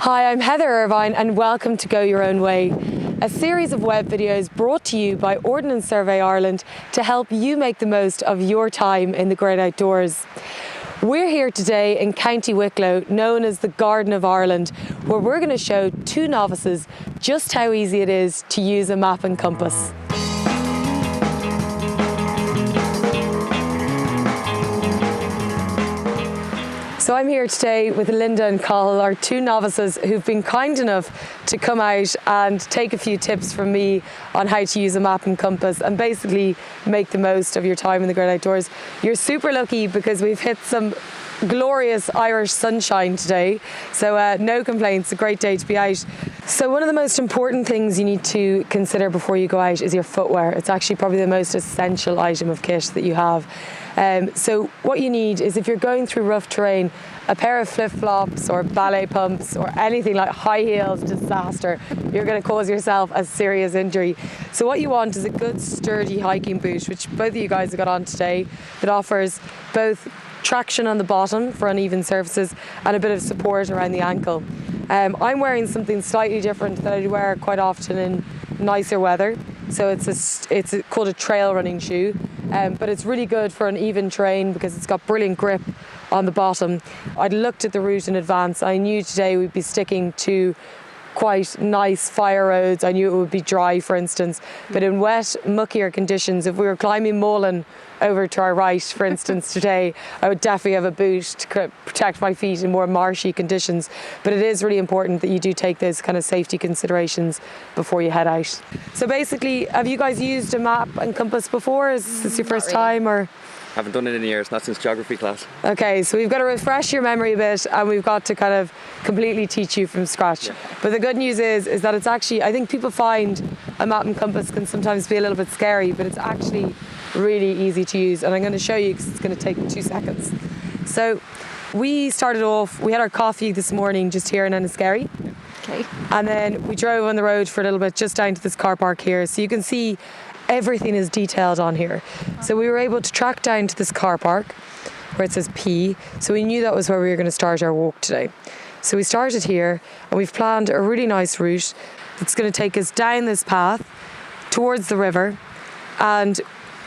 Hi, I'm Heather Irvine and welcome to Go Your Own Way, a series of web videos brought to you by Ordnance Survey Ireland to help you make the most of your time in the great outdoors. We're here today in County Wicklow, known as the Garden of Ireland, where we're going to show two novices just how easy it is to use a map and compass. So I'm here today with Linda and Cathal, our two novices who've been kind enough to come out and take a few tips from me on how to use a map and compass and basically make the most of your time in the great outdoors. You're super lucky because we've hit some glorious Irish sunshine today, so no complaints, a great day to be out. So one of the most important things you need to consider before you go out is your footwear. It's actually probably the most essential item of kit that you have. So what you need is, if you're going through rough terrain, a pair of flip-flops or ballet pumps or anything like high heels, disaster. You're going to cause yourself a serious injury. So what you want is a good sturdy hiking boot, which both of you guys have got on today, that offers both traction on the bottom for uneven surfaces and a bit of support around the ankle. I'm wearing something slightly different that I wear quite often in nicer weather. So it's called a trail running shoe, but it's really good for an even terrain because it's got brilliant grip on the bottom. I'd looked at the route in advance. I knew today we'd be sticking to quite nice fire roads. I knew it would be dry, for instance, but in wet, muckier conditions, if we were climbing Molan over to our right, for instance, today, I would definitely have a boot to protect my feet in more marshy conditions. But it is really important that you do take those kind of safety considerations before you head out. So basically, have you guys used a map and compass before? Is this your first time, or? Haven't done it in years, not since geography class. Okay, so we've got to refresh your memory a bit and we've got to kind of completely teach you from scratch. Yeah. But the good news is that it's actually, I think people find a map and compass can sometimes be a little bit scary, but it's actually really easy to use. And I'm going to show you because it's going to take 2 seconds. So we started off, we had our coffee this morning just here in Enniskerry. Okay. And then we drove on the road for a little bit just down to this car park here. So you can see everything is detailed on here. So we were able to track down to this car park where it says P. So we knew that was where we were going to start our walk today. So we started here and we've planned a really nice route that's going to take us down this path towards the river, and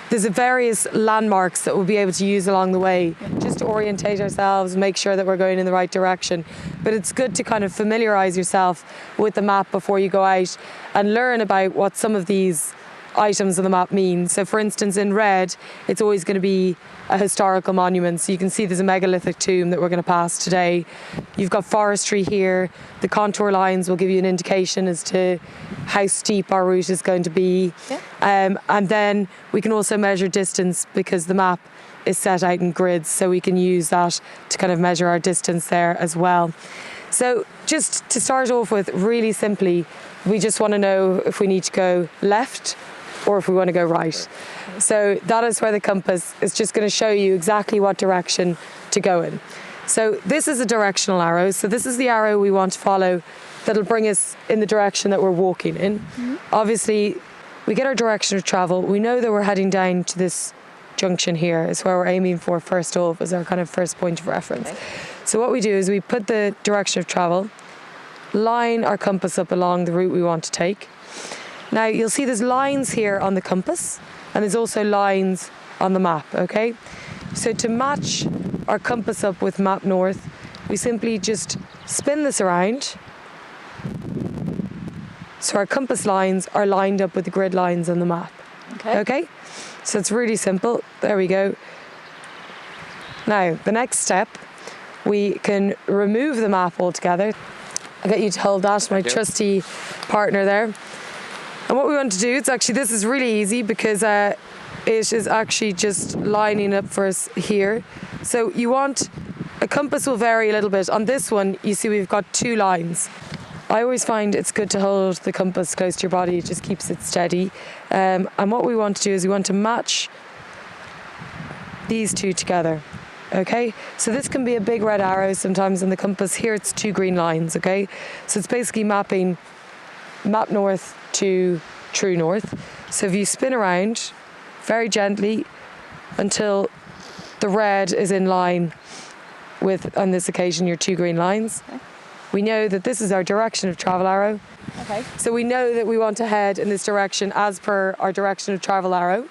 there's various landmarks that we'll be able to use along the way just to orientate ourselves, make sure that we're going in the right direction. But it's good to kind of familiarise yourself with the map before you go out and learn about what some of these items on the map mean. So for instance, in red, it's always going to be a historical monument. So you can see there's a megalithic tomb that we're going to pass today. You've got forestry here. The contour lines will give you an indication as to how steep our route is going to be. Yeah. And then we can also measure distance because the map is set out in grids, so we can use that to kind of measure our distance there as well. So just to start off with, really simply, we just want to know if we need to go left or if we want to go right. So that is where the compass is just going to show you exactly what direction to go in. So this is a directional arrow. So this is the arrow we want to follow that'll bring us in the direction that we're walking in. Mm-hmm. Obviously, we get our direction of travel. We know that we're heading down to this junction here is where we're aiming for first off as our kind of first point of reference. Okay. So what we do is we put the direction of travel, line our compass up along the route we want to take. Now you'll see there's lines here on the compass and there's also lines on the map, okay? So to match our compass up with map north, we simply just spin this around. So our compass lines are lined up with the grid lines on the map. Okay? So it's really simple. There we go. Now, the next step, we can remove the map altogether. I'll get you to hold that, my trusty partner there. And what we want to do, this is really easy because it is actually just lining up for us here. So you want, a compass will vary a little bit. On this one, you see we've got 2 lines. I always find it's good to hold the compass close to your body. It just keeps it steady. And what we want to do is we want to match these 2 together. Okay, so this can be a big red arrow sometimes on the compass. Here it's 2 green lines, okay? So it's basically mapping map north to true north. So if you spin around very gently until the red is in line with, on this occasion, your 2 green lines. Okay. we know that this is our direction of travel arrow. Okay. So we know that we want to head in this direction as per our direction of travel arrow.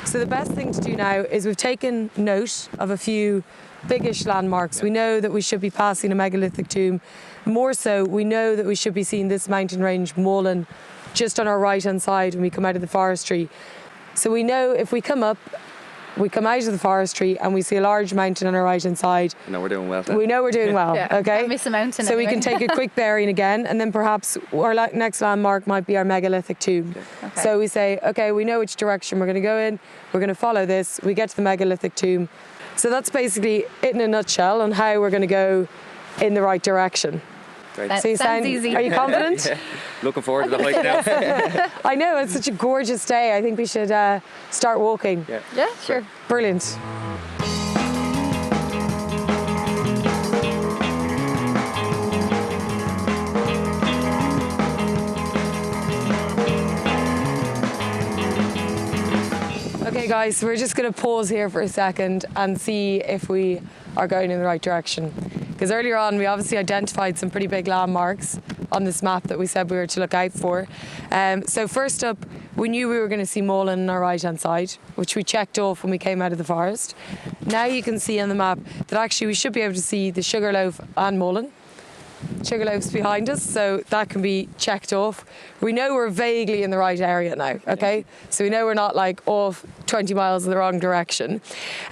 So the best thing to do now is we've taken note of a few biggish landmarks. We know that we should be passing a megalithic tomb. More so, we know that we should be seeing this mountain range, Molan, just on our right-hand side when we come out of the forestry. So we know if we come up, we come out of the forestry and we see a large mountain on our right-hand side. No, we're doing well then. We know we're doing well, Yeah, okay? don't miss a mountain So we anyway. can take a quick bearing again, and then perhaps our next landmark might be our megalithic tomb. Okay. So we say, okay, we know which direction we're going to go in. We're going to follow this. We get to the megalithic tomb. So that's basically it in a nutshell on how we're going to go in the right direction. Great. That So you sounds easy. Are you confident? Yeah. Looking forward to the hike now. I know, it's such a gorgeous day. I think we should start walking. Yeah. Yeah, sure. Brilliant. Okay guys, so we're just going to pause here for a second and see if we are going in the right direction. Because earlier on we obviously identified some pretty big landmarks on this map that we said we were to look out for. So first up, we knew we were going to see Molan on our right hand side, which we checked off when we came out of the forest. Now you can see on the map that actually we should be able to see the Sugarloaf and Molan. Sugarloaf's behind us, so that can be checked off. We know we're vaguely in the right area now, okay? So we know we're not like off 20 miles in the wrong direction.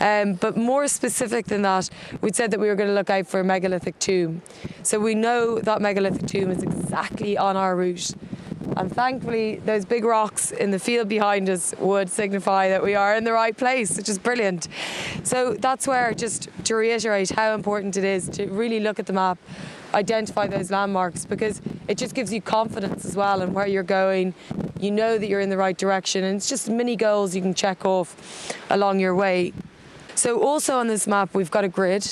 But more specific than that, we'd said that we were going to look out for a megalithic tomb. So we know that megalithic tomb is exactly on our route. And thankfully, those big rocks in the field behind us would signify that we are in the right place, which is brilliant. So that's where, just to reiterate how important it is to really look at the map, identify those landmarks, because it just gives you confidence as well in where you're going. You know that you're in the right direction, and it's just mini goals you can check off along your way. So also on this map, we've got a grid,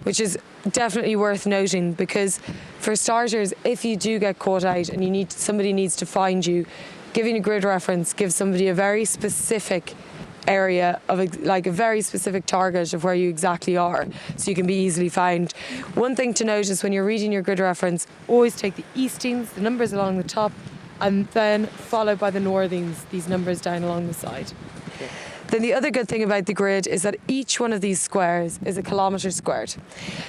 which is definitely worth noting, because for starters, if you do get caught out and somebody needs to find you, giving a grid reference gives somebody a very specific area of like a very specific target of where you exactly are, so you can be easily found. One thing to notice when you're reading your grid reference, always take the eastings, the numbers along the top, and then followed by the northings, these numbers down along the side. Then the other good thing about the grid is that each one of these squares is a kilometre squared.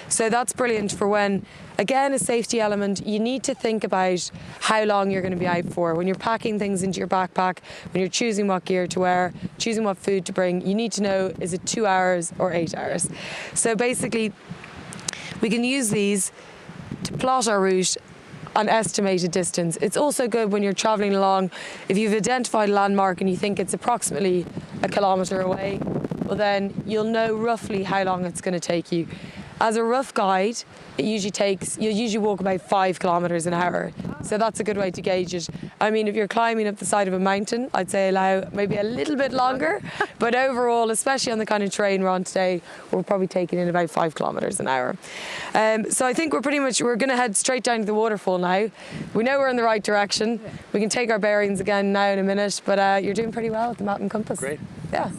So that's brilliant for when, again, a safety element, you need to think about how long you're going to be out for. When you're packing things into your backpack, when you're choosing what gear to wear, choosing what food to bring, you need to know, is it 2 hours or 8 hours? So basically, we can use these to plot our route an estimated distance. It's also good when you're travelling along, if you've identified a landmark and you think it's approximately a kilometre away, well then you'll know roughly how long it's going to take you. As a rough guide, you'll usually walk about 5 kilometres an hour. So that's a good way to gauge it. I mean, if you're climbing up the side of a mountain, I'd say allow maybe a little bit longer. But overall, especially on the kind of terrain we're on today, we're probably taking in about 5 kilometres an hour. So I think we're going to head straight down to the waterfall now. We know we're in the right direction. We can take our bearings again now in a minute, but you're doing pretty well with the map and compass. Great. Yeah.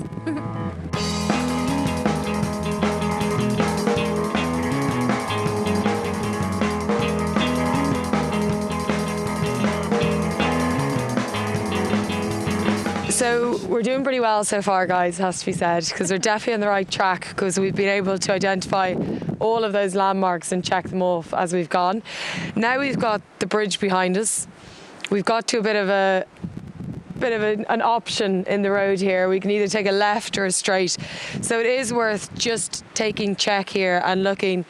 So we're doing pretty well so far, guys, has to be said, because we're definitely on the right track, because we've been able to identify all of those landmarks and check them off as we've gone. Now we've got the bridge behind us. We've got to a bit of an option in the road here. We can either take a left or a straight. So it is worth just taking check here and looking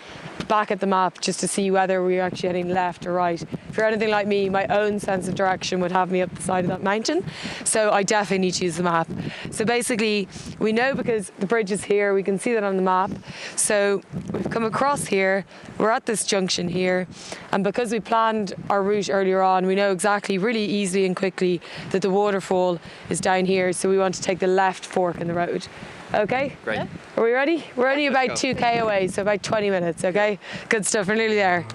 back at the map just to see whether we're actually heading left or right. If you're anything like me, my own sense of direction would have me up the side of that mountain. So I definitely need to use the map. So basically, we know because the bridge is here, we can see that on the map. So we've come across here, we're at this junction here, and because we planned our route earlier on, we know exactly, really easily and quickly, that the waterfall is down here, so we want to take the left fork in the road. Okay? Great. Yeah. Are we ready? We're only about Let's go. 2k away, so about 20 minutes, okay? Good stuff, we're nearly there.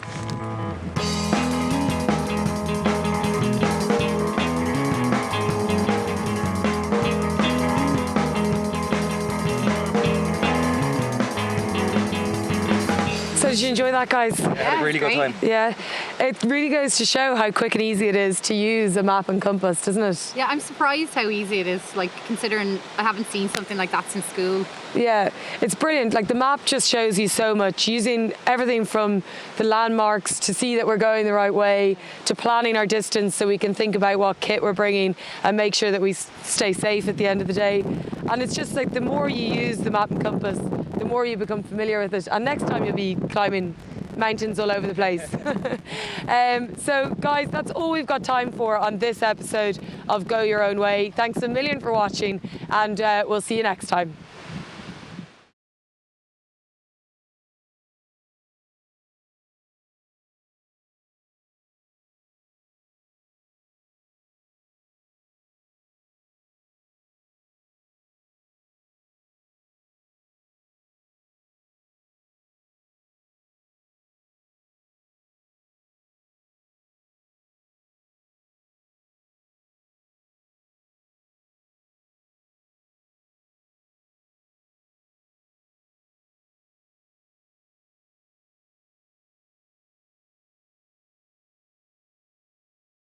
So to Did you enjoy that, guys? I had a really good time. Yeah, it really goes to show how quick and easy it is to use a map and compass, doesn't it? Yeah, I'm surprised how easy it is, like considering I haven't seen something like that since school. Yeah, it's brilliant. Like the map just shows you so much, using everything from the landmarks to see that we're going the right way, to planning our distance so we can think about what kit we're bringing and make sure that we stay safe at the end of the day. And it's just like the more you use the map and compass, the more you become familiar with it. And next time you'll be climbing mountains all over the place. So guys, that's all we've got time for on this episode of Go Your Own Way. Thanks a million for watching, and we'll see you next time.